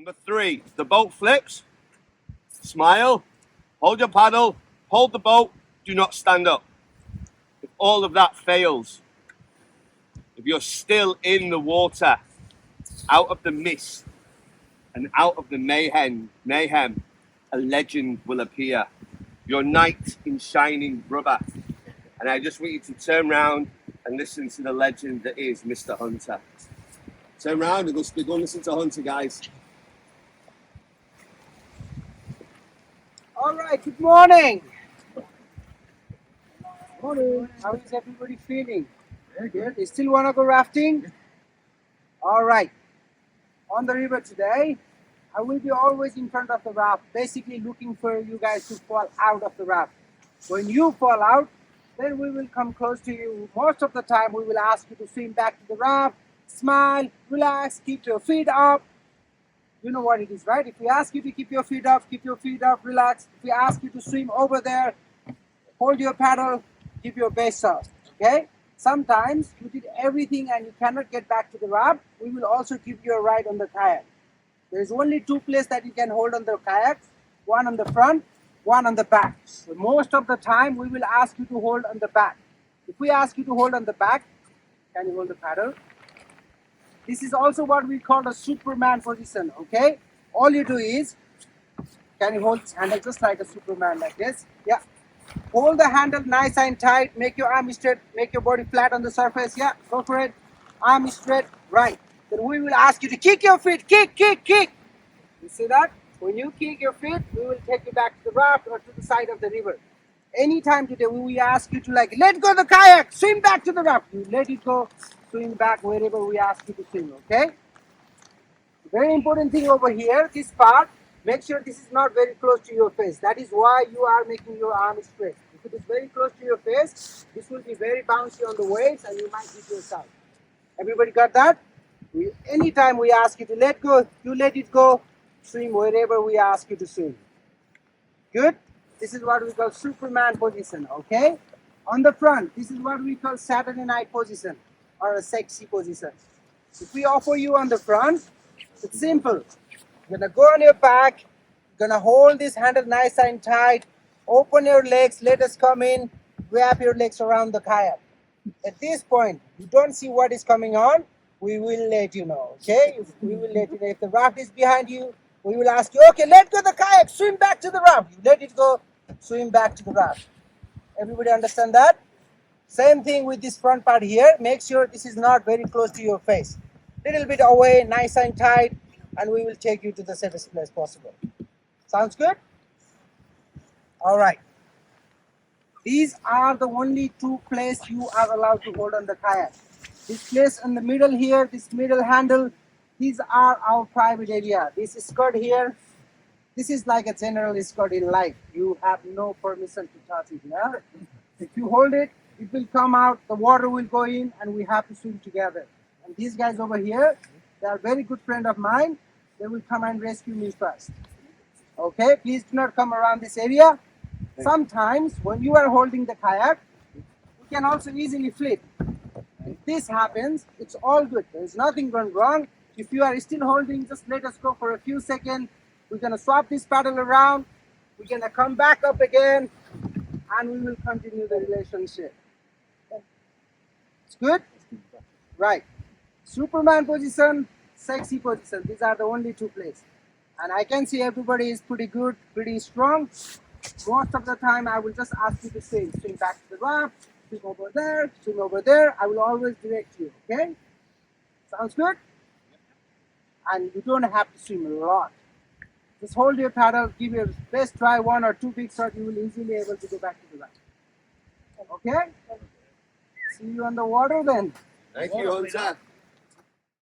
Number 3, the boat flips. Smile, hold your paddle, hold the boat, do not stand up. If all of that fails, if you're still in the water, out of the mist and out of the mayhem, a legend will appear. Your knight in shining rubber. And I just want you to turn around and listen to the legend that is Mr. Hunter. Turn around and go listen to Hunter, guys. All right, good morning. Morning. How is everybody feeling? Very good. You still want to go rafting? All right. On the river today, I will be always in front of the raft, basically looking for you guys to fall out of the raft. When you fall out, then we will come close to you. Most of the time, we will ask you to swim back to the raft, smile, relax, keep your feet up. You know what it is, right? If we ask you to keep your feet up, relax. If we ask you to swim over there, hold your paddle, keep your base up, okay? Sometimes you did everything and you cannot get back to the raft, we will also give you a ride on the kayak. There's only 2 places that you can hold on the kayak, one on the front, one on the back. So most of the time, we will ask you to hold on the back. If we ask you to hold on the back, can you hold the paddle? This is also what we call a Superman position, okay? All you do is, can you hold this handle just like a Superman like this? Yeah. Hold the handle nice and tight, make your arm straight, make your body flat on the surface. Yeah, go for it. Arm straight, right. Then we will ask you to kick your feet, kick. You see that? When you kick your feet, we will take you back to the raft or to the side of the river. Anytime today, we will ask you to let go of the kayak, swim back to the raft. You let it go, swim back wherever we ask you to swim, okay? Very important thing over here, this part, make sure this is not very close to your face. That is why you are making your arm straight. If it is very close to your face, this will be very bouncy on the waves and you might hit yourself. Everybody got that? Anytime we ask you to let go, you let it go, swim wherever we ask you to swim. Good? This is what we call Superman position, okay? On the front, this is what we call Saturday night position or a sexy position. If we offer you on the front, it's simple. You're gonna go on your back, you're gonna hold this handle nice and tight, open your legs, let us come in, wrap your legs around the kayak. At this point, you don't see what is coming on, we will let you know, okay? We will let you know. If the raft is behind you, we will ask you, okay, let go of the kayak, swim back to the raft. You let it go, swim back to the raft. Everybody understand that? Same thing with this front part here. Make sure this is not very close to your face. Little bit away, nice and tight, and we will take you to the safest place possible. Sounds good? All right. These are the only 2 places you are allowed to hold on the kayak. This place in the middle here, this middle handle, these are our private area. This skirt here, this is like a general skirt in life. You have no permission to touch it. Yeah? If you hold it, it will come out, the water will go in, and we have to swim together. And these guys over here, they are very good friend of mine. They will come and rescue me first. Okay, please do not come around this area. Sometimes when you are holding the kayak, you can also easily flip. If this happens, it's all good. There's nothing going wrong. If you are still holding, just let us go for a few seconds. We're gonna swap this paddle around. We're gonna come back up again, and we will continue the relationship. It's good? Right. Superman position, sexy position. These are the only 2 places. And I can see everybody is pretty good, pretty strong. Most of the time, I will just ask you to swim. Swim back to the raft, swim over there, swim over there. I will always direct you, okay? Sounds good? And you don't have to swim a lot. Just hold your paddle, give your best try, 1 or 2 big shots, you will easily able to go back to the raft. Okay? See you on the water then. Thank you, Hunter.